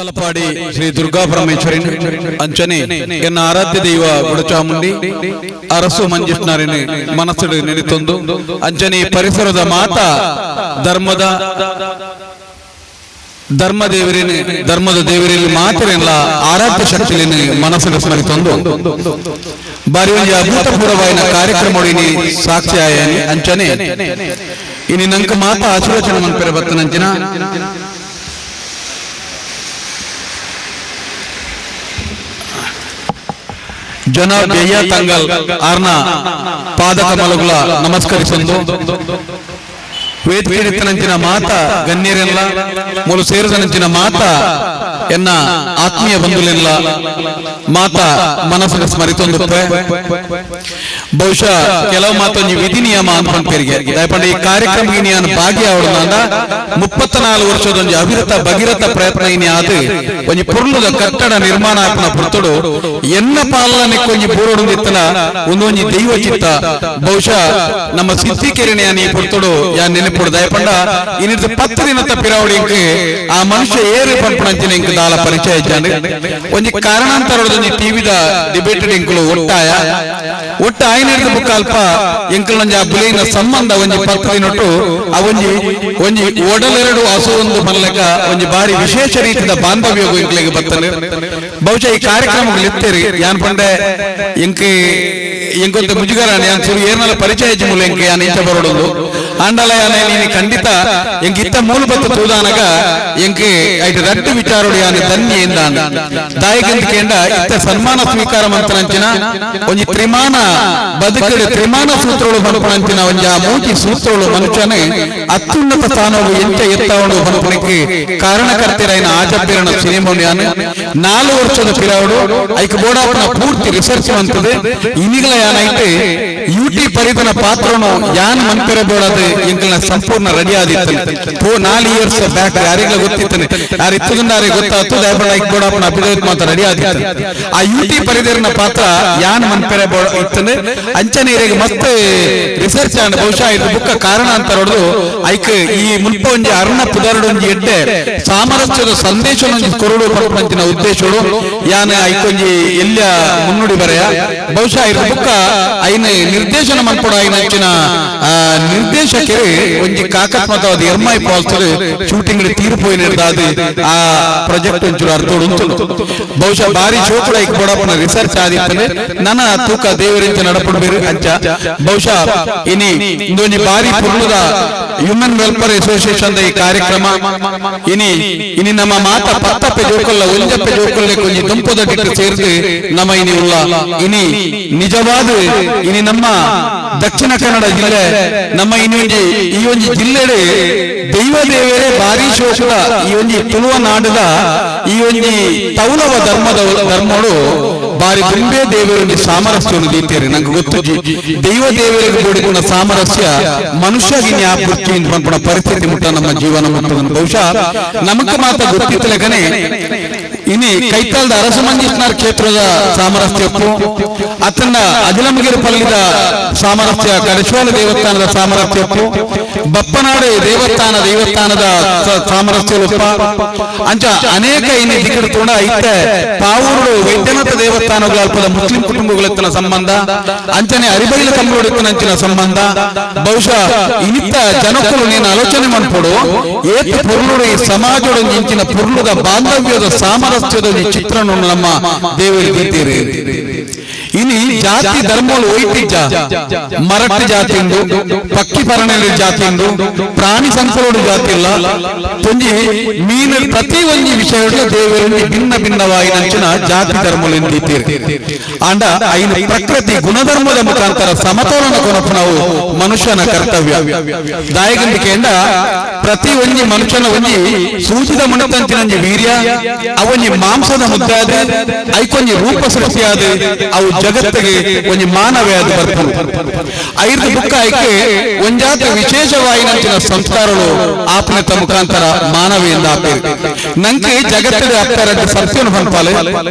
ತಲಪಾಡಿ ಶ್ರೀ ದುರ್ಗಾ ಪರಮೇಶ್ವರಿ ಅಂಚನೆ ಎನ್ನ ಆರಾಧ್ಯ ದೈವ ಗುಡಚಾಮುಂಡಿ ಅರಸು ಮಂಜುಷ್ಣಾರಿನ ಮನಸ್ಸು ನೆನೆತೊಂದು ಅಂಚನೆ ಪರಿಸರದ ಮಾತ ಧರ್ಮದ ದೇವರಲ್ಲಿ ಮಾತ್ರ ಆರಾಧ್ಯ ಶಕ್ತಿಯನ್ನು ಮನಸ್ಸಿಗೆ ಸ್ಮರಿತೊಂದು ಬಾರಿ ಒಂದು ಅಭೂತಪೂರ್ವವಾದ ಕಾರ್ಯಕ್ರಮ ಸಾಕ್ಷಿ ಆಯಾನಿ ಅಂಚನೆ ಇನ್ನು ನಂಗೆ ಮಾತ ಆಶೀರ್ವಚನ ಮನ್ಪೆರೆ ಬರ್ತನಂಚಿನ ಜನ ಬೆಯ್ಯ ತಂಗಲ್ ಆರ್ನ ಪಾದಕಮಲುಗಳ ನಮಸ್ಕರಿಸೊಂದು ವೇದಿಕೆ ಮಾತ ಗಣ್ಯರೆಲ್ಲ ಮೂಲ ಸೇರಿದ ಮಾತ ಎನ್ನ ಆತ್ಮೀಯ ಬಂಧುಲೆಲ್ಲ ಮಾತ ಮನಸ್ಸಿಗೆ ಸ್ಮರಿತೊಂದು ಬಹುಶಃ ಕೆಲವು ಮಾತೊಂದು ವಿಧಿ ನಿಯಮ ಅನ್ಕೊಂಡ್ರಿಗೆ ದಯಪಂಡ ಈ ಕಾರ್ಯಕ್ರಮ ನಾನು ಭಾಗಿಯಾವಡ 34 ವರ್ಷದೊಂದು ಅವಿರತ ಭಗೀರಥ ಪ್ರಯತ್ನ ಇನಿ ಆದ ಒಂದು ಪುರ್ಲದ ಕಟ್ಟಡ ನಿರ್ಮಾಣ ಆಪನ ಪುರ್ತಡು ಎನ್ನ ಪಾಲನೆ ಕೊಂಚ ಬೂರೊಂದಿತ್ತಲ ಒಂದೊಂದು ದೈವ ಚಿತ್ತ ಬಹುಶಃ ನಮ್ಮ ಸಿದ್ಧಿಕೆರೆನೆ ಈ ಪುರ್ತಡು ಯಾ ನೆನಪುಡು ದಯಪಂಡ ಇನ್ನಿದ 10 ದಿನದ ಪಿರಾವಳಿಗೆ ಆ ಮನುಷ್ಯ ಏರಿ ಪಂಪಣಂಚಿನ ಇಂಕ ದಾಲ ಪರಿಚಯ ಇದ್ದಾನೆ ಒಂದು ಕಾರಣಾಂತರದ ಟಿವಿದ ಡಿಬೇಟೆಡ್ ಇಂಕಲು ಒಟ್ಟ ಆಯ್ನ ಬುಕ್ಕಲ್ಪ ಎಂಕಲ್ನ ಬುಲೈನ ಸಂಬಂಧ ಒಂದು 10 ದಿನಟ್ಟು ಒಂದು ಒಡಲೆರಡು ಹಸು ಒಂದು ಮಲ್ಲಕ ಒಂದು ಬಾರಿ ವಿಶೇಷ ರೀತಿಯ ಬಾಂಧವ್ಯ ಎಂಕಲಿಗೆ ಬರ್ತಾನೆ ಬಹುಶಃ ಈ ಕಾರ್ಯಕ್ರಮಗಳು ಇರ್ತೀರಿ ಯಾನ್ ಪಂಡೆ ಎಂಕೊಂತ ಮುಜುಗರ ಯಾನ್ ಸುರು ಏನೆಲ್ಲ ಪರಿಚಯ ಮೂಲ ಎಂಕೆ ಯಾನ್ ಇಂಚ ಬರೋಡೊಂದು ಆಂಡಲಯಾನೆ ನೀನು ಖಂಡಿತ ಎಂಕಿತ್ತ ಮೂಲಭೂತ ತೂದಾನಗ ಎಂಕೆ ಐದು ರಟ್ಟು ವಿಚಾರೋಡು ಯಾನ್ ಧನ್ಯ ಎಂದಾನ ದಾಯಕಂದಿಕೆಂಡ ಇತ್ತ ಸನ್ಮಾನ ಸ್ವೀಕಾರ ಮಂತನಂಚಿನ ಒಂದು ತ್ರಿಮಾನ ಬದುಕಡೆ ತ್ರಿಮಾನ ಸೂತ್ರಗಳು ಬನುಪಣಂಚಿನ ಒಂದು ಆ ಮೂತಿ ಸೂತ್ರಗಳು ಮನುಷ್ಯನೇ ಅತ್ಯುನ್ನತ ಸ್ಥಾನವು ಎಂಚ ಎತ್ತವನು ಬನುಪಣಿಕೆ ಕಾರಣಕರ್ತೆರೈನ ಆಜಬ್ಬಿರಣ ಸಿನಿಮೋನಿಯಾನು 4 ವರ್ಷದ ಪಿರಾವಡು ಐಕ ಬೋಡಾಪನ ಪೂರ್ತಿ ರಿಸರ್ಚ್ ಮಂತದೆ ಇನಿಗಳ ಯಾನೈತೆ ಯೂಟಿ ಪರಿಧನ ಪಾತ್ರನು ಯಾನ್ ಮನ್ಪೆರೆ ಬೋಡದು ಎಂಕಲ್ನ ಸಂಪೂರ್ಣ ರೆಡಿ ಆದಿತ್ತನೆ 4 ಇಯರ್ಸ್ ಬ್ಯಾಕ್ ಯಾರಿಗ ಗೊತ್ತಿತ್ತನೆ ಯಾರು ಇತ್ತುಗಂಡಾರೆ ಗೊತ್ತಾತು ದಯಪಡ ಐಕ ಬೋಡಾಪನ ಅಭಿದೈತ್ ಮಾತ್ರ ರೆಡಿ ಆದಿತ್ತನೆ ಆ ಯೂಟಿ ಪರಿಧನ ಪಾತ್ರ ಯಾನ್ ಮನ್ಪೆರೆ ಬೋಡ ಇತ್ತನೆ ಅಂಚನೆ ಇರೆಗೆ ಮತ್ತೆ ರಿಸರ್ಚ್ ಆಂಡ್ ಬಹುಶಃ ಇದು ಬುಕ್ಕ ಕಾರಣ ಅಂತ ಹೊಡೆದು ಐಕ ಈ ಮುಲ್ಪ ಒಂಜಿ ಅರ್ಣ ಪುದರ್ಡು ಒಂಜಿ ಎಡ್ಡೆ ಸಾಮರಸ್ಯದ ಸಂದೇಶವನ್ನು ಕೊರಡು ಪಂಚಿನ ಉದ್ದೇಶಗಳು ಯಾನ ಐಕೊಂಜಿ ಎಲ್ಲ ಮುನ್ನುಡಿ ಬರೆಯ ಬಹುಶಃ ಇದು ಬುಕ್ಕ ಐನ ನಿರ್ದೇಶನ ಮನ್ಪಡ ಐನಂಚಿನ ನಿರ್ದೇಶಕರು ಒಂಜಿ ಕಾಕಸ್ಮಾತವಾದ ಎರ್ಮೈ ಫಾಲ್ಸ್ ಶೂಟಿಂಗ್ ತೀರ್ಪೋಯಿ ನಿರ್ದಾದ ಆ ಪ್ರಾಜೆಕ್ಟ್ ಒಂಚೂರು ಅರ್ಥೋಡು ಬಹುಶಃ ಬಾರಿ ಚೋಕುಳ ಐಕ ಬೋಡಪ್ಪನ ರಿಸರ್ಚ್ ಆದಿತ್ತನೆ ನನ್ನ ತೂಕ ದೇವರಿಂಚ ನಡಪಡ್ಬೇರು ಅಂಚ ಬಹುಶಃ ಇಂದೊಂಜಿ ಬಾರಿ ಪುರ್ಲದ ಹ್ಯೂಮನ್ ವೆಲ್ಫೇರ್ ಅಸೋಸಿಯೇಷನ್ ಈ ಕಾರ್ಯಕ್ರಮ ಇನಿ ನಮ್ಮ ಮಾತ ಪತ್ತಪ್ಪೆ ಜೋಕಲ್ಲ ಒಂಜಪ್ಪೆ ಜೋಕಲ್ಲೆ ಕೊಂಚ ದುಂಪದ ಡಿಟ್ಟು ಸೇರಿದು ನಮ್ಮ ಇನಿ ಉಲ್ಲ ಇನಿ ನಿಜವಾದ ಇನಿ ನಮ್ಮ ದಕ್ಷಿಣ ಕನ್ನಡ ಜಿಲ್ಲೆ ನಮ್ಮ ಈ ಒಂಜಿ ಜಿಲ್ಲೆಡೆ ದೈವ ದೇವರೇ ಬಾರಿ ಶೋಕದ ಈ ಒಂಜಿ ತುಳುವ ನಾಡದ ಈ ಒಂಜಿ ತೌಲವ ಧರ್ಮಗಳು ಬಾರಿ ದುಂಬೆ ದೇವರಿಗೆ ಸಾಮರಸ್ಯವನ್ನು ದೀತೇರಿ ನಂಗೆ ಗೊತ್ತು ದೈವ ದೇವರಿಗೆ ಕೂಡಿಕೊಂಡ ಸಾಮರಸ್ಯ ಮನುಷ್ಯಗೆ ಜ್ಞಾಪಕಿ ಪಂಪಣ ಪರಿಸ್ಥಿತಿ ಮುಟ್ಟ ನಮ್ಮ ಜೀವನ ಮುಟ್ಟದನ್ನು ಬಹುಶಃ ನಮಕ್ಕೆ ಮಾತ್ರ ಗೊತ್ತಿತ್ತಲಗನೆ ಇನಿ ಕೈತಾಲ್ದ ಅರಸ ಮಂಜುಷ್ಣಾರ್ ಕ್ಷೇತ್ರದ ಸಾಮರಸ್ಯಪ್ಪು ಅತ್ತನ್ನ ಅಜಲಮಗಿರಿ ಪಲ್ಲಿದ ಸಾಮರಸ್ಯ ಕಡಶ್ವಾಲ ದೇವಸ್ಥಾನದ ಸಾಮರಸ್ಯಪ್ಪು ಬಪ್ಪನಾಡು ದೇವಸ್ಥಾನದ ಸಾಮರಸ್ಯಲುಪ್ಪ ಅಂಚ ಅನೇಕ ಇನ್ನು ದಿಕ್ಕಡು ತೋಣ ಇತ್ತೆ ಪಾವೂರು ವೈದ್ಯನಾಥ ದೇವಸ್ಥಾನಗಳ ಅಲ್ಪದ ಮುಸ್ಲಿಂ ಕುಟುಂಬಗಳ ಸಂಬಂಧ ಅಂಚನೆ ಅರಿಬೈಲ ಕಂಬಳಿನ ಸಂಬಂಧ ಬಹುಶಃ ಇನಿತ್ತ ಜನಕ್ಕಳು ನೀನು ಆಲೋಚನೆ ಮಾಡ್ಕೊಡು ಏಕ ಪುರ್ಲುಡು ಈ ಸಮಾಜದೊಂದು ಇಂಚಿನ ಪುರ್ಲುದ ಬಾಂಧವ್ಯದ ಸಾಮರಸ್ಯದ ಚಿತ್ರಣ ನಮ್ಮ ದೇವರು ಗೀತೀರಿ ಇನಿ ಜಾತಿ ಧರ್ಮಗಳು ವೈಟಿಜ್ಜ ಮರಾಠ ಜಾತಿ ಉಂಡು ಪಕ್ಕಿ ಪರಣೆಯ ಜಾತಿ ಉಂಡು ಪ್ರಾಣಿ ಸಂಕುಲೋಡು ಜಾತಿ ಇಲ್ಲ ಒಂಜಿ ಮೀನು ಪ್ರತಿ ಒಂಜಿ ವಿಷಯಗಳು ದೇವರಲ್ಲಿ ಭಿನ್ನ ಭಿನ್ನವಾಗಿ ನಂಚಿನ ಜಾತಿ ಧರ್ಮಗಳು ಎಂದೀತೀರಿ ಆಂಡ ಐನ ಪ್ರಕೃತಿ ಗುಣಧರ್ಮದ ಮುಖಾಂತರ ಸಮತೋಲನ ಕೊನಪು ನಾವು ಮನುಷ್ಯನ ಕರ್ತವ್ಯ ದಾಯಗಂದಿಕೆಂಡ ಪ್ರತಿ ಒಂಜಿ ಮನುಷ್ಯನ ಒಂಜಿ ಸೂಚಿದ ಮಣತಂಚಿನ ವೀರ್ಯ ಅವೊಂಜಿ ಮಾಂಸದ ಮುದ್ದಾದ ಐಕೊಂಜಿ ರೂಪ ಸೃಷ್ಟಿಯಾದ ಅವು ಜಗತ್ತಿಗೆ ಒಂದು ಮಾನವೇ ಅದು ಬರ್ತದೆ ಐದು ಬುಕ್ಕ ಐಕೆ ಒಂಜಾತ ವಿಶೇಷವಾಯಿನಂಚಿನ ಸಂಸ್ಕಾರಗಳು ಆಪ್ನತ ಮುಖಾಂತರ ಮಾನವಿಯಿಂದ ಆಪೇರು ನಂಗೆ ಜಗತ್ತಿಗೆ ಆಗ್ತಾರ ಸತ್ಯನ ಬಂಪಾಲೆ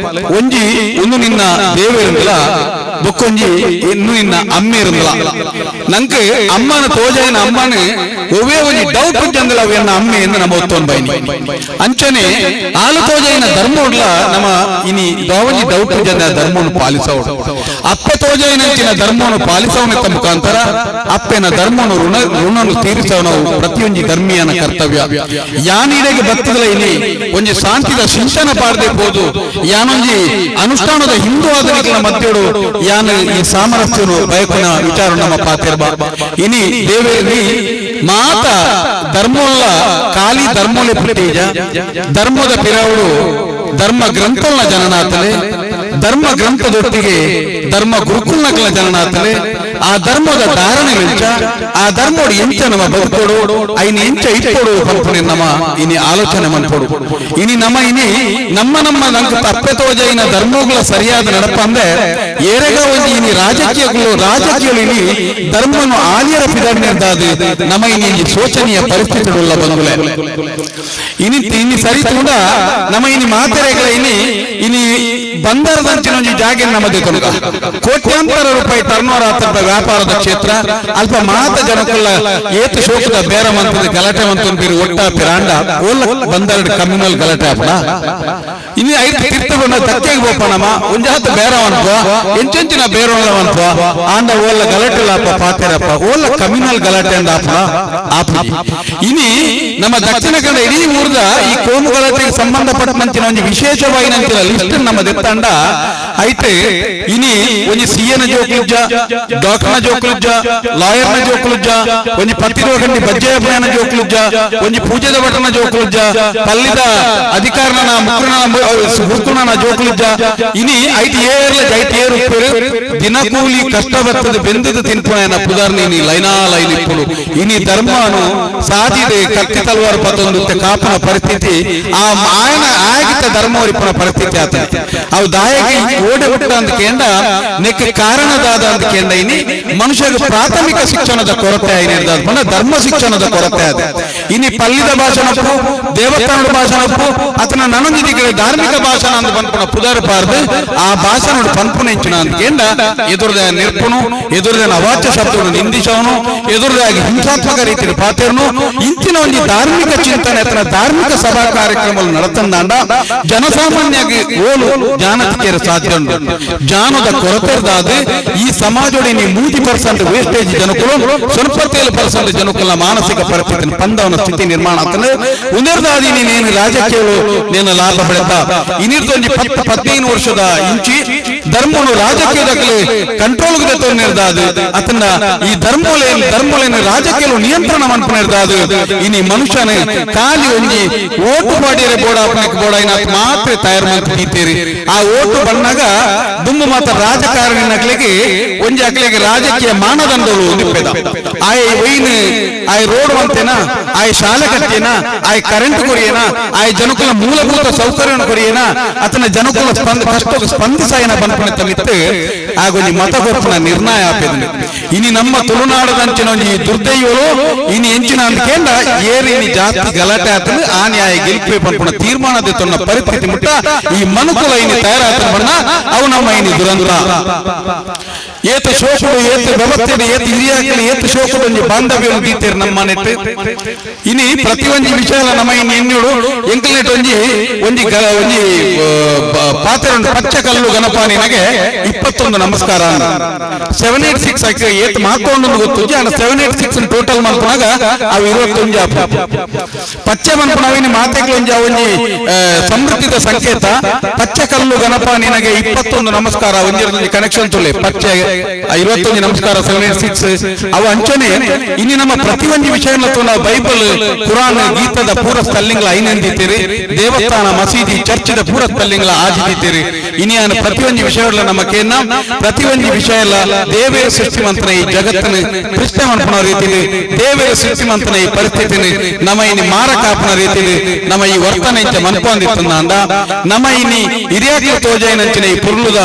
ಒಂದು ನಿನ್ನ ದೇವರಿಂದ ಬೊಕ್ಕೊಂಜಿ ಇನ್ನು ಇನ್ನ ಅಮ್ಮ ಇರಲ್ಲ ನಂಗೆ ಅಮ್ಮನ ತೋಜಾಯಿನ ಅಮ್ಮನ ಒವೇ ಒಂಜಿ ಡೌಟ್ ಉಜ್ಜಂದಿಲ್ಲ ಅವೆನ್ನ ಅಮ್ಮೆ ಎಂದು ನಮ್ಮ ಒತ್ತೊಂದು ಬೈನಿ ಅಂಚನೆ ಆಲು ತೋಜಾಯಿನ ಧರ್ಮ ಉಡ್ಲ ನಮ್ಮ ಇನಿ ದಾವಜಿ ಡೌಟ್ ಉಜ್ಜಂದ ಧರ್ಮವನ್ನು ಪಾಲಿಸೋಡು ಅಪ್ಪ ತೋಜಾಯಿನಂಚಿನ ಧರ್ಮವನ್ನು ಪಾಲಿಸೋನೆತ್ತ ಮುಖಾಂತರ ಅಪ್ಪನ ಧರ್ಮವನ್ನು ಋಣವನ್ನು ತೀರಿಸೋ ನಾವು ಪ್ರತಿಯೊಂದು ಧರ್ಮೀಯನ ಕರ್ತವ್ಯ ಯಾನಿಡೆಗೆ ಬರ್ತದಲ್ಲ ಇಲ್ಲಿ ಒಂಜಿ ಶಾಂತಿದ ಶಿಂಚನ ಪಾಡದೆ ಹೋದು ಯಾನೊಂಜಿ ಅನುಷ್ಠಾನದ ಹಿಂದೂ ಆಧುನಿಕನ ಮಧ್ಯಡು ಯಾನು ಈ ಸಾಮರಸ್ಯನು ಬಯಕನ ವಿಚಾರ ನಮ್ಮ ಪಾತಿರ್ಬ ಇನಿ ದೇವೇರಿ ಮಾತ ಧರ್ಮೋಲ್ಲ ಖಾಲಿ ಧರ್ಮೋಲೆ ಪುಟ್ಟೇಜ ಧರ್ಮದ ಪಿರಾವುಡು ಧರ್ಮ ಗ್ರಂಥಗಳ ಜನನಾತಲೆ ಧರ್ಮ ಗ್ರಂಥದೊಟ್ಟಿಗೆ ಧರ್ಮ ಗುರುಕುಲಗಳ ಜನನಾತಲೆ ಆ ಧರ್ಮದ ಧಾರಣೆ ವೆಂಚ ಆ ಧರ್ಮೋಡು ಎಂಚ ನಮ್ಮ ಬದುಕೋಡು ಐನ್ ಎಂಚ ಇಟ್ಕೊಡು ಪಂಪುನೆ ನಮ್ಮ ಇನಿ ಆಲೋಚನೆ ಮನ್ಪೊಡು ಇನಿ ನಮ್ಮ ನಂಗೆ ತಪ್ಪೆ ತೋಜೈನ ಧರ್ಮಗಳ ಸರಿಯಾದ ನಡಪ ಅಂದ್ರೆ ಏರೆಗ ಒಂದು ಇನಿ ರಾಜಕೀಯಗಳು ಇನಿ ಧರ್ಮನು ಆಲಿಯರ ಪಿದಾಡ್ನಿರ್ದಾದು ನಮ್ಮ ಇನಿ ಶೋಚನೀಯ ಪರಿಸ್ಥಿತಿಗಳುಳ್ಳ ಬಂಗುಲೆ ಇನಿ ಸರಿ ತೂಂಡ ನಮ್ಮ ಇನಿ ಮಾತೆರೆಗಳ ಇನಿ ಬಂದರದಂಚಿನ ಒಂದು ಜಾಗ ನಮ್ಮದೇ ತನಕ ಕೋಟ್ಯಾಂತರ ರೂಪಾಯಿ ಟರ್ನೋವರ್ ಆಗ್ತದ ವ್ಯಾಪಾರದ ಕ್ಷೇತ್ರ ಅಲ್ಪ ಮಾತ ಜನಕ್ಕಲ್ಲ ಏತು ಶೋಕದ ಬೇರೆ ಮಂತದ ಗಲಾಟೆ ಮಂತಂದಿರು ಒಟ್ಟ ಪಿರಾಂಡ ಓಲ್ಲ ಬಂದರಡು ಕಮ್ಯುನಲ್ ಗಲಾಟೆ ಆಪಣ ಇನ್ನು ಐದು ತೀರ್ಥಗೊಂಡ ತಕ್ಕೆಗೆ ಹೋಪಣಮ್ಮ ಒಂಜಾತ ಬೇರವಂತ್ವ ಎಂಚೆಂಚಿನ ಬೇರವಲ್ಲವಂತ್ವ ಆಂಡ ಓಲ್ಲ ಗಲಾಟೆ ಲಾಪ ಪಾತೆರಪ್ಪ ಓಲ್ಲ ಕಮ್ಯುನಲ್ ಗಲಾಟೆ ಅಂದ ಆಪುಜಿ ಇನಿ ನಮ್ಮ ದಕ್ಷಿಣ ಕನ್ನಡ ಇಡೀ ಊರ್ದ ಈ ಕೋಮು ಗಲಾಟೆಗೆ ಸಂಬಂಧಪಟ್ಟಂಚಿನ ಒಂದು ವಿಶೇಷವಾಗಿ ನಂಚಿನ ಲಿಸ್ಟ್ ನಮ್ಮ ದೆತ್ತಂಡ ಐತೆ ಇನಿ ಒಂದು ಸಿಎನ ಜೋಕುಲುಜ್ಜ ಡಾಕ್ಟರ್ನ ಜೋಕುಲುಜ್ಜ ಲಾಯರ್ನ ಜೋಕುಲುಜ್ಜ ಒಂದು ಪತಿರೋಗಂಡಿ ಬಜ್ಜೆ ಅಭಿಯಾನ ಜೋಕುಲುಜ್ಜ ಒಂದು ಪೂಜೆದ ಭಟನ ಜೋಕುಲುಜ್ಜ ಪಲ್ಲಿದ ಅಧಿಕಾರನ ಮುಕ್ರನ ಜೋಕುಲುಜ್ಜ ಇನಿ ಐಟಿ ದಿನಕೂಲಿ ಕಷ್ಟ ಬರ್ತದೆ ಬೆಂದದ ತಿನ್ಪುಣ ಪುದಾರ್ನಿ ಇನಿ ಲೈನಾ ಲೈನ್ ಇಪ್ಪುಡು ಇನಿ ಧರ್ಮನು ಸಾಧಿದೆ ಕತ್ತಿ ತಲವಾರು ಪತ್ತೊಂದು ಕಾಪನ ಪರಿಸ್ಥಿತಿ ಆ ಆಯನ ಆಗಿದ್ದ ಧರ್ಮವರಿಪ್ಪನ ಪರಿಸ್ಥಿತಿ ಆತ ಅವು ದಾಯಕಿ ಓಡೆ ಹುಟ್ಟ ಅಂತ ಕೇಂದ್ರ ನೆಕ್ಕೆ ಕಾರಣದಾದ ಅಂತ ಕೇಂದ್ರ ಇನಿ ಮನುಷ್ಯಗೆ ಪ್ರಾಥಮಿಕ ಶಿಕ್ಷಣದ ಕೊರತೆ ಆಗಿರ್ದಾದ ಧರ್ಮ ಶಿಕ್ಷಣದ ಕೊರತೆ ಆದ ಇನಿ ಪಲ್ಲಿದ ಭಾಷಣಪ್ಪು ದೇವಸ್ಥಾನದ ಭಾಷಣಪ್ಪು ಅತನ ನನಂದಿಗೆ ಧಾರ್ಮಿಕ ಭಾಷಣ ಅಂತ ಬಂದ್ಪುಣ ಪುದಾರಪಾರ್ದು ಆ ಭಾಷಣ ಪಂಪುನ ಹೆಚ್ಚಿನ ಅಂತ ಕೇಂದ್ರ ಎದುರದ ನಿರ್ಪುಣು ಎದುರದ ಅವಾಚ್ಯ ಶಬ್ದವನ್ನು ನಿಂದಿಸವನು ಎದುರದಾಗಿ ಹಿಂಸಾತ್ಮಕ ರೀತಿಯ ಪಾತ್ರನು ಇಂಚಿನ ಒಂದು ಧಾರ್ಮಿಕ ಚಿಂತನೆ ಅತನ ಧಾರ್ಮಿಕ ಸಭಾ ಕಾರ್ಯಕ್ರಮಗಳು ನಡೆತಂದಾಂಡ ಜನಸಾಮಾನ್ಯವಾಗಿ ಓಲು ಜ್ಞಾನತಿಕೆಯರ ಸಾಧ್ಯ ಉಂಟು ಜ್ಞಾನದ ಕೊರತೆದಾದ ಈ ಸಮಾಜೋಡಿ 30% ವೇಸ್ಟೇಜ್ ಜನಕುಲು 27% ಜನಕುಲ ಮಾನಸಿಕ ಪರಿಸ್ಥಿತಿ ಪಂದವನ ಸ್ಥಿತಿ ನಿರ್ಮಾಣ ಆಗ್ತದೆ ಉನಿರ್ದಾದಿ ನೀನು ರಾಜಕೀಯಗಳು ನೀನು ಲಾಭ ಬೆಳೆದ ಇನ್ನಿರ್ದೊಂದು 10-15 ವರ್ಷದ ಇಂಚಿ ಧರ್ಮನು ರಾಜಕೀಯದಲ್ಲಿ ಕಂಟ್ರೋಲ್ಗೆ ನಿರ್ದಾದ ಅತನ ಈ ಧರ್ಮೋಲೇನ ರಾಜಕೀಯ ನಿಯಂತ್ರಣ ಮನ್ಪನಿರ್ದಾದ ಇನಿ ಮನುಷ್ಯನೇ ಖಾಲಿ ಒಂಜಿ ಓಟು ಮಾಡಿರೆ ಬೋಡ ಮಾತ್ರ ತಯಾರು ಮಾಡ್ತೀರಿ ಆ ಓಟು ಬಂದಾಗ ದುಮ್ಮು ಮಾತ್ರ ರಾಜಕಾರಣಿಗಳಿಗೆ ಒಂಜಿ ಅಕ್ಲಿಗೆ ರಾಜಕೀಯ ಮಾನದಂಡಗಳು ನಿಪ್ಪೆದ ಆಯ್ ವೈನ್ ಆಯ್ ರೋಡ್ ಅಂತೇನಾ ಆಯ್ ಶಾಲೆ ಕಟ್ಟೇನಾ ಆಯ್ ಕರೆಂಟ್ ಕೊರಿಯೇನಾ ಆಯ್ ಜನಕುಲ ಮೂಲಭೂತ ಸೌಕರ್ಯವನ್ನು ಕೊರಿಯೇನಾ ಅತನ ಜನಕುಲ ಸ್ಪಂದಿಸಾಯನ ಬಂದ್ಪಣಿತ ಮಿತ್ತು ಆಗೊಂಜಿ ಮತ ಕೊಪ್ಪನ ನಿರ್ಣಯ ಆಪೇದ ಇನಿ ನಮ್ಮ ತುಳುನಾಡದಂಚಿನ ಒಂಜಿ ದುರ್ದೈವಗಳು ಇನಿ ಎಂಚಿನ ಅಂತ ಕೇಂದ್ರ ಏರಿನಿ ಜಾತಿ ಗಲಾಟೆ ಆತಂದು ಆ ನ್ಯಾಯ ಗೆಲ್ಪೆ ಬಂದ್ಪಣ ತೀರ್ಮಾನದ ತೊನ್ನ ಪರಿಸ್ಥಿತಿ ಮುಟ್ಟ ಈ ಮನುಕುಲ ಇನಿ ತಯಾರಾತ ಬಣ್ಣ ಅವು ನಮ್ಮ ಇನಿ ದುರಂತ ಏತ ಶೋಕುಡು ಏತ ವ್ಯವಸ್ಥೆ ಏತ ಹಿರಿಯಾಗಲಿ ಏತ ಶೋಕುಡು ಒಂಜಿ ಬಾಂಧವ್ಯವನ್ನು ಗೀತೇರು ನಮ್ಮ ನೆಟ್ಟು ಇನಿ ಪ್ರತಿಯೊಂದು ವಿಷಯ ನಮ್ಮ ಇನ್ನು ಎನ್ನುಡು ಎಂಕಲೆಟ್ ಒಂಜಿ ಪಾತ್ರ ಪಚ್ಚ ಕಲ್ಲು ಗಣಪಾನಿನಗೆ 21 ನಮಸ್ಕಾರ 786 ಏತ್ ಮಾಕೊಂಡು ಗೊತ್ತು 786 ಟೋಟಲ್ ಮಲ್ಪನಾಗ ಅವು 21 ಪಚ್ಚ ಮಲ್ಪನವಿನ ಮಾತೆಗೆ ಒಂಜಿ ಸಮೃದ್ಧಿದ ಸಂಕೇತ ಪಚ್ಚ ಕಲ್ಲು ಗಣಪಾನಿನಗೆ 21 ನಮಸ್ಕಾರ ಒಂಜಿ ಕನೆಕ್ಷನ್ ತುಲೆ ಪಚ್ಚ 21 ನಮಸ್ಕಾರ 786 ಅವು ಅಂಚನೆ ಇನ್ನು ನಮ್ಮ ಪ್ರತಿಯೊಂದು ವಿಷಯ ನಾವು ಬೈಬಲ್ ಕುರಾನ್ ಗೀತದ ಪೂರ ಸ್ಥಲ್ಲಿಂಗ್ಲ ಐನಂದಿದ್ದೀರಿ ದೇವಸ್ಥಾನ ಮಸೀದಿ ಚರ್ಚಿದ ಪೂರ ಸ್ಥಲ್ಲಿಂಗ್ಲ ಆಜಿದ್ದೀರಿ ಇನ್ನು ಪ್ರತಿಯೊಂದು ವಿಷಯಗಳ ನಮಕೇನ ಪ್ರತಿಯೊಂದು ವಿಷಯ ಎಲ್ಲ ದೇವೇ ಸೃಷ್ಟಿಮಂತನ ಈ ಜಗತ್ತನ್ನು ಕೃಷ್ಣವಂತನ ರೀತಿಯಲ್ಲಿ ದೇವೇ ಸೃಷ್ಟಿಮಂತನ ಈ ಪರಿಸ್ಥಿತಿని ನಮ್ಮ ಇನಿ ಮಾರಕಾಪನ ರೀತಿಯಲ್ಲಿ ನಮ್ಮ ಈ ವರ್ತನೆ ಇಂಚ ಮನ್ಪೊಂದಿತ್ತಂದ ನಮ್ಮ ಇನಿ ಹಿರಿಯಾಗಿ ತೋಜಾಯಿನಂಚಿನ ಈ ಪುರ್ಲುದ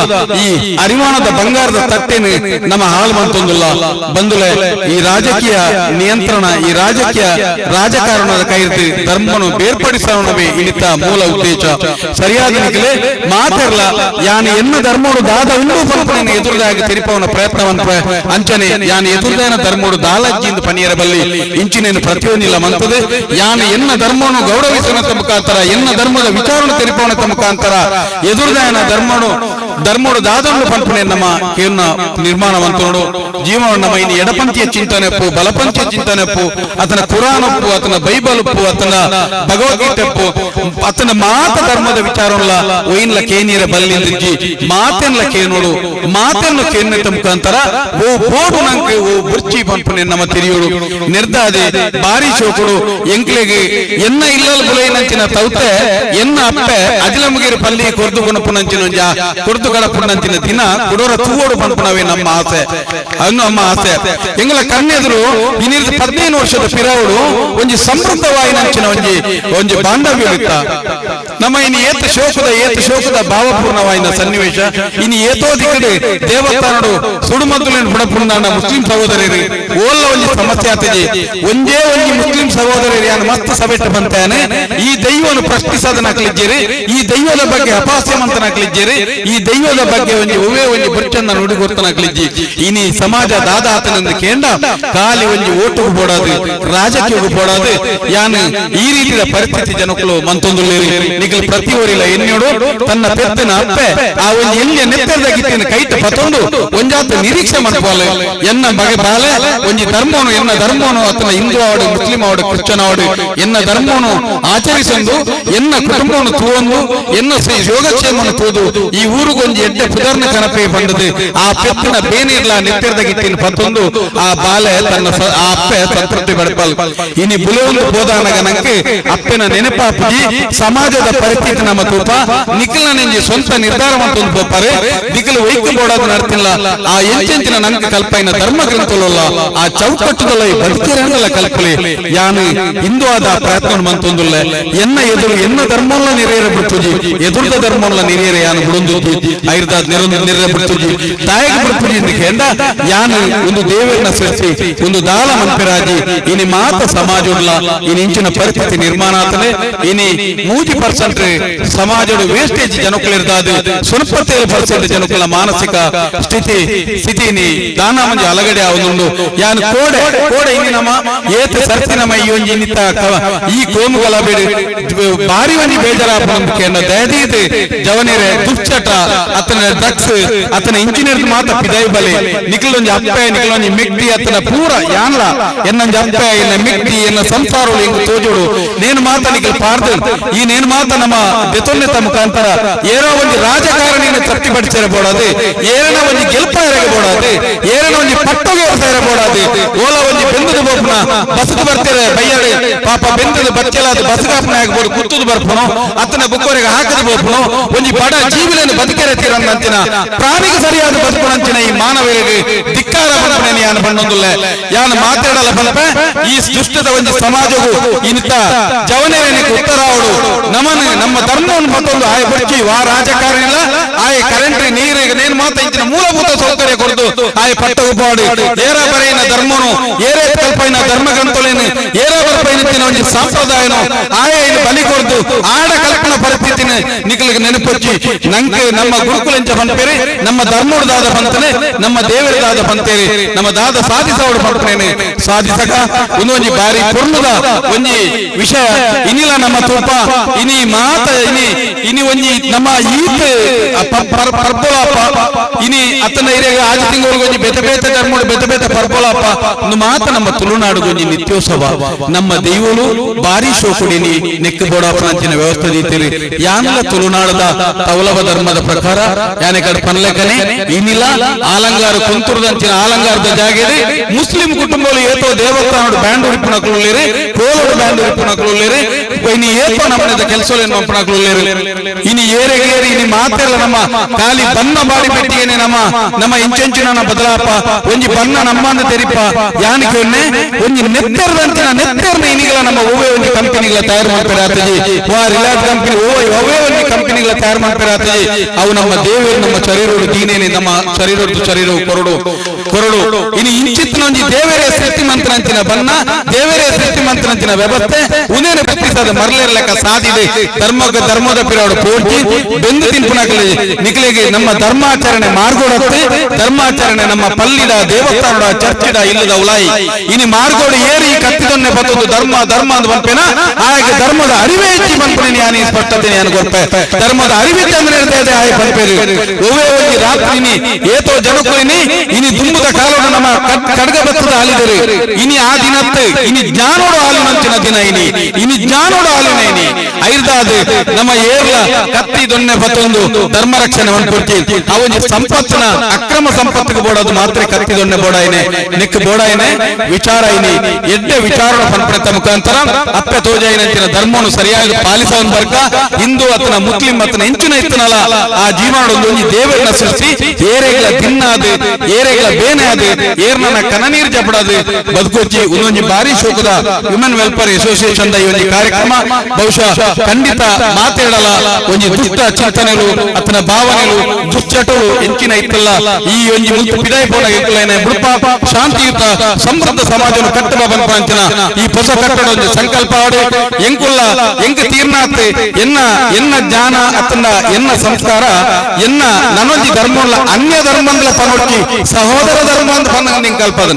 ಈ ಅರಿವಾಣದ ಬಂಗಾರದ ತಟ್ಟೆ ಅಂಚೆನೆ ನಮ್ಮ ಹಾಳು ಮಂತೊಂದುಲ್ಲ ಬಂದುಲೆ ಈ ರಾಜಕೀಯ ನಿಯಂತ್ರಣ ಈ ರಾಜಕಾರಣದ ಕೈರ್ತಿ ಧರ್ಮನು ಬೇರ್ಪಡಿಸೋಣವೇ ಇಳಿತ ಮೂಲ ಉದ್ದೇಶ ಸರಿಯಾದ ನಿಖಲೆ ಮಾತೆರ್ಲ ಯಾನು ಎನ್ನ ಧರ್ಮೋಡು ದಾದ ಉಂಡು ಪಂಪನ ಎದುರುದಾಗಿ ತಿರುಪವನ ಪ್ರಯತ್ನವಂತ ಅಂಚನೆ ಯಾನು ಎದುರುದಾನ ಧರ್ಮೋಡು ದಾಲಜ್ಜಿಂದ ಪನಿಯರ ಬಲ್ಲಿ ಇಂಚಿನೇನು ಪ್ರತಿಯೊಂದಿಲ್ಲ ಮಂತದೆ ಯಾನು ಎನ್ನ ಧರ್ಮವನ್ನು ಗೌರವಿಸೋಣ ಮುಖಾಂತರ ಎನ್ನ ಧರ್ಮದ ವಿಚಾರಣೆ ತಿರುಪವನ ಮುಖಾಂತರ ಎದುರುದಾನ ಧರ್ಮೋಡು ದಾದಂಡು ಪಂಪನೆ ನಮ್ಮ ಕೇವಲ ನಿರ್ಮಾಣವಂತೋಡು ಜೀವನ ನಮ್ಮ ಇನ್ನು ಎಡಪಂಥೀಯ ಚಿಂತನೆಪ್ಪು ಬಲಪಂಥೀಯ ಚಿಂತನೆಪ್ಪು ಅತನ ಕುರಾನಪ್ಪು ಅತನ ಬೈಬಲ್ಪ್ಪು ಅತನ ಭಗವದ್ಗೀತೆಪ್ಪು ಅತನ ಮಾತ ಧರ್ಮದ ವಿಚಾರಲ್ಲ ಒಯ್ನ್ಲ ಕೇನಿಯರ ಬಲ್ಲಿಂದಿಜ್ಜಿ ಮಾತೆನ್ಲ ಕೇನೋಡು ಮಾತೆನ್ನು ಕೇನ್ನೆತ್ತ ಮುಖಾಂತರ ಓ ಬೋಡು ನಂಗೆ ಓ ಬುರ್ಚಿ ಪಂಪನೆ ನಮ್ಮ ತಿರಿಯೋಡು ನಿರ್ದಾದೆ ಬಾರಿ ಚೋಕುಡು ಎಂಕ್ಲೆಗೆ ಎನ್ನ ಇಲ್ಲಲ್ ಬುಲೈನಂಚಿನ ತೌತೆ ಎನ್ನ ಅಪ್ಪೆ ಅಜಿಲಮಗಿರಿ ಪಲ್ಲಿ ಕೊರ್ದು ಕೊಣಪುನಂಚಿನ ಕೊರ್ದು ಕಡಪುನಂಚಿನ ದಿನ ಕುಡೋರ ತೂವೋಡು ಪಂಪನವೇ ನಮ್ಮ ಆಸೆ ಅನ್ನು ನಮ್ಮ ಆಸೆ ಎಂಗಳ ಕಣ್ಣೆದುರು ಇನ್ನಿರ್ದು 15 ವರ್ಷದ ಪಿರಾವುಡು ಒಂಜಿ ಸಮೃದ್ಧವಾಯಿನಂಚಿನ ಒಂಜಿ ಬಾಂಧವ್ಯ ಇತ್ತ ನಮ್ಮ ಇನ್ನು ಏತ ಶೋಕದ ಭಾವಪೂರ್ಣವಾಯಿನ ಸನ್ನಿವೇಶ ಇನ್ನು ಏತೋದಿ ಕಡೆ ದೇವಸ್ಥಾನಡು ಸುಡುಮದ್ದುಲಿನ ಬುಡಪುಂದಾನ ಮುಸ್ಲಿಂ ಸಹೋದರರು ಓಲ್ಲ ಒಂಜಿ ಸಮಸ್ಯೆ ಆತಜಿ ಒಂದೇ ಒಂಜಿ ಮುಸ್ಲಿಂ ಸಹೋದರರು ಯಾನು ಮಸ್ತ್ ಸಭೆಟ್ಟು ಬಂತಾನೆ ಈ ದೈವನು ಪ್ರಶ್ನಿಸದನಾಗ್ಲಿದ್ದೀರಿ ಈ ದೈವದ ಬಗ್ಗೆ ಅಪಾಸ್ಯಮಂತನಾಗ್ಲಿದ್ದೀರಿ ಈ ದೈವದ ಬಗ್ಗೆ ಒಂಜಿ ಬುರ್ಚನ್ನ ನುಡಿಗೊರ್ತನಾಗ್ಲಿದ್ದಿ ಇನಿ ಸಮಾಜ ದಾದಾತನಂದು ಕೇಂಡ ಕಾಲಿ ಒಂಜಿ ಓಟುಗು ಬೋಡಾದು ರಾಜಕೀಯಗೂ ಬೋಡಾದು ಯಾನು ಈ ರೀತಿಯ ಪರಿಸ್ಥಿತಿ ಜನಕ್ಕಳು ಮಂತೊಂದುಲ್ಲೇರಿ ನಿಗಲ್ ಪ್ರತಿ ಊರಿಲ್ಲ ಎನ್ನೋಡು ತನ್ನ ಪೆತ್ತನ ಅಪ್ಪೆ ಆ ಒಂಜಿ ಎಲ್ಲಿಯ ನೆತ್ತರದ ಗಿತ್ತಿನ ಕೈಟ ಪತೊಂಡು ಒಂಜಾತ ನಿರೀಕ್ಷೆ ಮಾಡ್ಕೋಲೆ ಎನ್ನ ಬಗೆ ಬಾಲೆ ಒಂಜಿ ಧರ್ಮನು ಎನ್ನ ಧರ್ಮನು ಅತನ ಹಿಂದೂ ಆವಡು ಮುಸ್ಲಿಂ ಆವಡು ಕ್ರಿಶ್ಚಿಯನ್ ಆವಡು ಎನ್ನ ಧರ್ಮನು ಆಚರಿಸೊಂದು ಎನ್ನ ಕುಟುಂಬವನ್ನು ತೂವೊಂದು ಎನ್ನ ಯೋಗಕ್ಷೇಮವನ್ನು ತೂದು ಈ ಊರಿಗೊಂಜಿ ಎಡ್ಡೆ ಪುದರ್ನ ಕನಪೆ ಬಂದದು ಆ ಪೆತ್ತಿನ ಬೇನಿರ್ಲ ನೆತ್ತರದ ಗಿತ್ತಿನ ಪತೊಂದು ಆ ಬಾಲೆ ತನ್ನ ಆ ಅಪ್ಪೆ ಸಂತೃಪ್ತಿ ಪಡಪಲ್ ಇನಿ ಬುಲೆಯೊಂದು ಹೋದಾನಗ ನಂಗೆ ಅಪ್ಪೆನ ನೆನಪಾಪುಜಿ ಸಮಾಜದ ಪರಿಸ್ಥಿತಿ ನಮ್ಮ ತೂಪ ನಿಖಿಲ ನೆಂಜಿ ಸ್ವಂತ ನಿರ್ಧಾರವಂತೊಂದು ಪೋಪಾರೆ ನಿಖಿಲು ವೈಕ್ಯ ಬೋಡಾದ ನಡ್ತಿಲ್ಲ ಆ ಎಂಚೆಂಚಿನ ನಂಗೆ ಕಲ್ಪೈನ ಧರ್ಮ ಗ್ರಂಥಲಲ್ಲ ಆ ಚೌಕಟ್ಟುಗಳ ಬದುಕಿರಂಗಲ ಕಲ್ಪಲೆ ಯಾನು ಹಿಂದೂ ಆದ ಪ್ರಯತ್ನ ಮಂತೊಂದುಲ್ಲ ಎನ್ನ ಧರ್ಮಲ್ಲ ನೆರೆಯರ ಬಿಡ್ತುಜಿ ಎದುರ್ದ ಧರ್ಮಲ್ಲ ನೆರೆಯರ ಯಾನು ಬಿಡೊಂದು ಐರ್ದಾದ ನೆರೆ ಬಿಡ್ತುಜಿ ತಾಯಿಗೆ ಬಿಡ್ತುಜಿ ಅಂತ ಕೇಂದ ಯಾನು ಒಂದು ದೇವರನ್ನ ಸೃಷ್ಟಿ ಒಂದು ದಾಳ ಮಂಪಿರಾಜಿ ಇನಿ ಮಾತ ಸಮಾಜ ಇನಿ ಇಂಚಿನ ಪರಿಸ್ಥಿತಿ ನಿರ್ಮಾಣ ಆತಲೆ ಇನಿ 30% ಸಮಾಜದ ವೇಸ್ಟೇಜ್ ಜನಕ್ಕಳಿರ್ದಾದು ಸ್ವಲ್ಪ 70% ಜನಕ್ಕಳ ಮಾನಸಿಕ ಸ್ಥಿತಿನಿ ದಾನ ಮಂಜಿ ಅಲಗಡೆ ಅವನೊಂದು ಯಾನು ಕೋಡೆ ಇನಿ ನಮ್ಮ ಏತ ಸರ್ತಿ ನಮ್ಮ ಈ ಒಂಜಿ ನಿತ್ತ ಈ ಕೋಮುಗಳ ಬೇಡಿ ಬಾರಿ ಒಂಜಿ ಬೇಜಾರಾಪನಕ್ಕೆ ಅನ್ನೋ ದಯದೀದು ಜವನೇರೆ ದುಶ್ಚಟ ಅತನ ಡ್ರಗ್ಸ್ ಅತನ ಇಂಜಿನಿಯರ್ ಮಾತ ಪಿದೈ ಬಲೆ ನಿಖಲೊಂಜಿ ಅಪ್ಪೆ ನಿಖಲೊಂಜಿ ಮೆಕ್ತಿ ಅತನ ಪೂರ ಯಾನ್ಲ ಎನ್ನೊಂಜಿ ಅಪ್ಪೆ ಎನ್ನ ಮೆಕ್ತಿ ಎನ್ನ ಸಂಸಾರಗಳು ಹಿಂಗ್ ತೋಜೋಡು ನೇನು ಮಾತ ನಿಖಲ್ ಪಾರ್ದು ಈ ನೇನು ಮಾತ ನಮ್ಮ ಬೆತೊನ್ನೆತ ಮುಖಾಂತರ ಏನೋ ಒಂದು ರಾಜಕಾರಣಿಯನ್ನು ತೃಪ್ತಿಪಡಿಸಿರಬಹುದಾದೆ ಏನೋ ಒಂದು ಗೆಲ್ಪ ಇರಬಹುದಾದೆ ಏನೋ ಒಂದು ಪಟ್ಟಗೆ ಇರಬಹುದಾದೆ ಓಲ ಒಂದು ಬೆಂದದ ಬೋಪನ ಬಸದು ಬರ್ತಾರೆ ಬೈಯಡೆ ಪಾಪ ಬೆಂದದ ಬಚ್ಚಲಾದ ಬಸಗಾಪನ ಆಗ್ಬೋದು ಕುತ್ತದು ಬರ್ಪನು ಅತನ ಬುಕ್ಕೋರಿಗೆ ಹಾಕದ ಬೋಪನು ಒಂದು ಬಡ ಜೀವಿಗಳನ್ನು ಬದುಕಿರತ್ತೀರಂತಿನ ಪ್ರಾಣಿಗೆ ಸರಿಯಾದ ಬದುಕುನಂತಿನ ಈ ಮಾನವರಿಗೆ ಧಿಕ್ಕಾರ ಬಂದನೆ ಯಾನು ಬಣ್ಣೊಂದಿಲ್ಲ ಯಾನು ಮಾತಾಡಲ್ಲ ಬಲ್ಪ ಈ ದುಷ್ಟದ ಒಂದು ಸಮಾಜವು ಇಂಥ ಜವನೇರನಿಗೆ ಉತ್ತರಾವಡು ನಮ್ಮ ಧರ್ಮವನ್ನು ಮತ್ತೊಂದು ಆಯ ಬಚ್ಚಿ ವಾ ರಾಜಕಾರಣಿಲ್ಲ ಆಯ ಕರೆಂಟ್ ನೀರಿಗೆ ನೇನು ಮಾತ ಇಂಚಿನ ಮೂಲಭೂತ ಸೌಕರ್ಯ ಕೊಡದು ಆಯ ಪಟ್ಟ ಉಪಾಡು ಏರ ಬರೆಯಿನ ಧರ್ಮನು ಏರೇ ಕಲ್ಪೈನ ಧರ್ಮ ಗ್ರಂಥಲೇನು ಏರ ಬರ್ಪೈನ ಒಂದು ಸಂಪ್ರದಾಯನು ಆಯ ಇಲ್ಲಿ ಬಲಿ ಕೊಡ್ದು ಆಡ ಕಲ್ಪನಾ ಪರಿಸ್ಥಿತಿನ ನಿಖಲಿಗೆ ನೆನಪೊಚ್ಚಿ ನಂಗೆ ನಮ್ಮ ಗುರುಕುಲಂಚ ಬಂತೇರಿ ನಮ್ಮ ಧರ್ಮೋಡದಾದ ಬಂತನೆ ನಮ್ಮ ದೇವರದಾದ ಬಂತೇರಿ ನಮ್ಮ ದಾದ ಸಾಧಿಸೋಡು ಬಂತೇನೆ ಸಾಧಿಸಕ ಒಂದೊಂಜಿ ಬಾರಿ ಪೂರ್ಣದ ಒಂಜಿ ವಿಷಯ ಇನಿಲ ನಮ್ಮ ತೂಪ ಇನಿ ಮಾತ ಇನಿ ಒಂಜಿ ನಮ್ಮ ಈತ್ ಪರ್ಪೋಲಾಪ ಇನಿ ಅತನ ಹಿರಿಯ ಆಜ ತಿಂಗಳು ಒಂಜಿ ಬೇತ ಧರ್ಮೋಡು ಬೇತ ಪರ್ಪೋಲಾಪ ಒಂದು ಮಾತ ನಮ್ಮ ತುಳುನಾಡು ಒಂಜಿ ನಿತ್ಯೋತ್ಸವ ನಮ್ಮ ದೈವಲು ಬಾರಿ ಶೋಕುಡಿನಿ ನೆಕ್ ಬೋಡಾಪನಂಚಿನ ವ್ಯವಸ್ಥೆ ದೀತಿರಿ ಯಾನಲ ತುಳುನಾಡದ ತೌಲಭ ಧರ್ಮದ ಪ್ರಕಾರ ಯಾನೆ ಕಡೆ ಪನ್ಲೆಕನೆ ಇನಿಲ ಆಲಂಗಾರ ಕುಂತುರದಂಚಿನ ಆಲಂಗಾರದ ಜಾಗೇರಿ ಮುಸ್ಲಿಂ ಕುಟುಂಬಗಳು ಏತೋ ದೇವಸ್ಥಾನ ಬ್ಯಾಂಡ್ ಉರಿಪುಣಕಲು ಕೋಲೋಡು ಬ್ಯಾಂಡ್ ಉರಿಪುಣಕಲು ಇನಿ ಏತೋ ನಮ್ಮನೆದ ಕೆಲಸಲೇನು ಮಪ್ಪಣಕಲು ಇನಿ ಏರೆಗೇರಿ ಇನಿ ಮಾತೆಲ್ಲ ನಮ್ಮ ಖಾಲಿ ಬನ್ನ ಬಾಡಿ ಬೆಟ್ಟಿಗೆನೆ ನಮ್ಮ ಇಂಚೆಂಚಿನ ಬದಲಾಪ ಒಂಜಿ ಬನ್ನ ನಮ್ಮಂದ ತೆರಿಪ ಯಾನಿಕೆ ಒಂಜಿ ನೆತ್ತರದಂತಿನ ನೆತ್ತರ್ನ ಇನಿಗಳ ನಮ್ಮ ಓವೇ ಒಂಜಿ ಕಂಪನಿಗಳ ತಯಾರು ಮಾಡ್ತಾರೆ ಆತಜಿ ವಾ ರಿಲಾಯನ್ಸ್ ಕಂಪನಿ ಓವೇ ಒಂಜಿ ಕಂಪನಿಗಳ ತಯಾರು ಮಾಡ್ತಾರೆ ಆತಜಿ ಅವು ನಮ್ಮ ದೇವರು ನಮ್ಮ ಶರೀರಡು ದೀನೇನೆ ನಮ್ಮ ಶರೀರದ್ದು ಶರೀರ ಕೊರಡು ಇನಿ ಇಂಚಿತ್ತಿನ ಒಂಜಿ ದೇವರೇ ಸೃಷ್ಟಿಮಂತನಂಚಿನ ಬನ್ನ ದೇವರೇ ಸೃಷ್ಟಿಮಂತನಂಚಿನ ವ್ಯವಸ್ಥೆ ಉನೇನೆ ಪ್ರತಿಸಾದ ಮರಲೇರ ಲೆಕ್ಕ ಸಾಧಿದೆ ಧರ್ಮದ ಪಿರಾಡು ಪೂರ್ತಿ ಬೆಂದು ತಿನ್ಪುನಕಲಿ ನಿಖಿಲೆಗೆ ನಮ್ಮ ಧರ್ಮಾಚರಣೆ ಮಾರ್ಗೋಡತ್ತೆ ಧರ್ಮಾಚರಣೆ ನಮ್ಮ ಪಲ್ಲಿಡ ದೇವಸ್ಥಾನದ ಚರ್ಚಿಡ ಇಲ್ಲದ ಉಲಾಯಿ ಇನಿ ಮಾರ್ಗೋಡು ಏರಿ ಕತ್ತಿದೊನ್ನೆ ಬತ್ತದು ಧರ್ಮ ಅಂತ ಬಂಪೇನ ಆಗ ಧರ್ಮದ ಅರಿವೇ ಹೆಚ್ಚಿ ಬಂಪನೆ ನಾನು ಸ್ಪಷ್ಟತೆ ನಾನು ಗೊತ್ತೇ ಧರ್ಮದ ಅರಿವಿದ್ದ ಅಂದ್ರೆ ಇರ್ತದೆ ಆಯ ಬಂಪೇರಿ ಓವೇ ಒಂಜಿ ರಾತ್ರಿನಿ ಏತೋ ಜನಕುಲಿನಿ ಇನಿ ದುಂಬುದ ಕಾಲದ ನಮ್ಮ ಕಡ್ಗ ಬತ್ತದ ಆಲಿದರೆ ಇನಿ ಆ ದಿನತ್ತೆ ಇನಿ ಜ್ಞಾನೋಡು ಆಲಿನಂಚಿನ ದಿನ ಇನಿ ಜ್ಞಾನೋಡು ಆಲಿನ ಇನಿ ಐರ್ದಾದ ನಮ್ಮ ಏರ್ಲ ಕತ್ತಿ ದೊನ್ನೆ ಬತ್ತೊಂದು ಧರ್ಮ ರಕ್ಷಣೆ ಮಾಡ್ಕೊಡ್ತಿ ಅವೊಂಜಿ ಸಂಪತ್ತಿನ ಅಕ್ರಮ ಸಂಪತ್ತಿಗೆ ಬೋಡೋದು ಮಾತ್ರ ಕತ್ತಿ ದೊನ್ನೆ ಬೋಡಾಯಿನೆ ನೆಕ್ ಬೋಡಾಯಿನೆ ವಿಚಾರ ಇನಿ ಎಡ್ಡೆ ವಿಚಾರಣ ಪಂಪಣತ ಮುಖಾಂತರ ಅಪ್ಪೆ ತೋಜಾಯಿನಂಚಿನ ಧರ್ಮವನ್ನು ಸರಿಯಾಗಿ ಪಾಲಿಸೋನ್ ಬರ್ಕ ಹಿಂದೂ ಅತನ ಮುಸ್ಲಿಂ ಅತನ ಹೆಂಚಿನ ಇತ್ತನಲ್ಲ ಆ ಜೀವನೊಂದು ಒಂಜಿ ದೇವರನ್ನ ಸೃಷ್ಟಿ ಏರೆಗಳ ತಿನ್ನಾದು ಏರೆಗಳ ಬೇನೆ ಅದು ಏರ್ನ ಕನನೀರ್ ಜಪಡದು ಬದುಕೊಚ್ಚಿ ಒಂದೊಂಜಿ ಬಾರಿ ಶೋಕದ ಹ್ಯೂಮನ್ ವೆಲ್ಫೇರ್ ಅಸೋಸಿಯೇಷನ್ ಈ ಒಂದು ಕಾರ್ಯಕ್ರಮ ಬಹುಶಃ ಖಂಡಿತ ಮಾತಾಡಲ್ಲ ಒಂಜಿ ದುಷ್ಟ ಚಿಂತನೆಗಳು ಅತನ ಭಾವನೆಗಳು ದುಶ್ಚಟಗಳು ಹೆಂಚಿನ ಇತ್ತಲ್ಲ ಈ ಒಂಜಿ ಮುಲ್ತು ಪಿದಾಯ ಪೋಣ ಇತ್ತಲೇನೆ ಬುಡಪ ಶಾಂತಿಯುತ ಸಮೃದ್ಧ ಸಮಾಜವನ್ನು ಕಟ್ಟುವ ಬಂಪಂಚಿನ ಈ ಹೊಸ ಕಟ್ಟಡ ಒಂದು ಸಂಕಲ್ಪ ಆಡು ಎಂಕುಲ್ಲ ಎಂಕ ತೀರ್ನಾತೆ ಎನ್ನ ಜ್ಞಾನ ಅತನ ಎನ್ನ ಸಂಸ್ಕಾರ ಎನ್ನ ನನೊಂಜಿ ಧರ್ಮವುಳ್ಳ ಅನ್ಯ ಧರ್ಮಂಗಳ ಪನೊಟ್ಟಿ ಸಹೋದರ ಧರ್ಮ ಅಂತ ಪನ್ನ ನಿಂಕಲ್ಪದ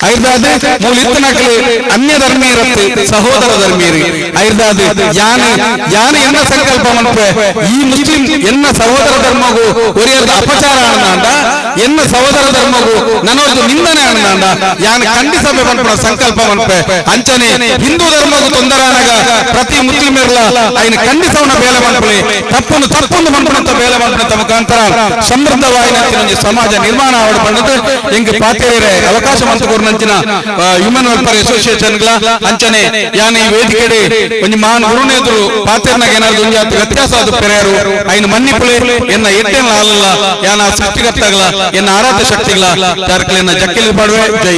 ಐರ್ದಾದ ಮೂಲ ಇತ್ತನಕಲಿ ಅನ್ಯ ಧರ್ಮಿ ಇರುತ್ತೆ ಸಹೋದರ ಧರ್ಮೀರಿ ಐರ್ದಾದ ಯಾನ ಎನ್ನ ಸಂಕಲ್ಪ ಮನ್ಪೆ ಈ ಮುಸ್ಲಿಂ ಎನ್ನ ಸಹೋದರ ಧರ್ಮಗೂ ಒರಿಯದ ಅಪಚಾರ ಆನಂದ ಎನ್ನ ಸಹೋದರ ಧರ್ಮಗೂ ನನ್ನೊಂದು ನಿಂದನೆ ಆನಂದ ಯಾನ ಖಂಡಿಸಬೆ ಮನ್ಪನ ಸಂಕಲ್ಪ ಮನ್ಪೆ ಅಂಚನೆ ಹಿಂದೂ ಧರ್ಮಗೂ ತೊಂದರಾನಗ ಪ್ರತಿ ಮುಸ್ಲಿಮರ್ಲ ಐನ ಖಂಡಿಸವನ ಬೇಲೆ ಮನ್ಪಲೆ ತಪ್ಪೊಂದು ಮನ್ಪನಂತ ಬೇಲೆ ಮನ್ಪನಂತ ಮುಖಾಂತರ ಸಮೃದ್ಧವಾಯಿನ ಸಮಾಜ ನಿರ್ಮಾಣ ಆವಡ ಪಂಡದು ಎಂಗೆ ಪಾತೇರೆ ಅವಕಾಶ ಮಂತುಕೋರ್ನ ಹ್ಯೂಮನ್ ವೆಲ್ಫೇರ್ ಅಸೋಸಿಯೇಷನ್ ಅಂಚನೆ ಯಾನ ಈ ವೇದಿಕೆಡೆ ಒಂಜಿ ಮಹಾನ್ ಗುರುನೇತರು ಪಾತೆರ್ನಾಗ ಏನಾದ್ರು ಒಂಜಿ ವ್ಯತ್ಯಾಸ ಅದು ಪೆರೆಯರು ಐನು ಮನ್ನಿಪುಲೆ ಎನ್ನ ಎಟ್ಟೆನ ಹಾಲಲ್ಲ ಯಾನ ಸೃಷ್ಟಿಗರ್ತಾಗಲ ಎನ್ನ ಆರಾಧ್ಯ ಶಕ್ತಿಗಳ ಜಾರ್ಕಲೆನ್ನ ಜಕ್ಕೆಲಿ ಪಡುವೆ ಜೈ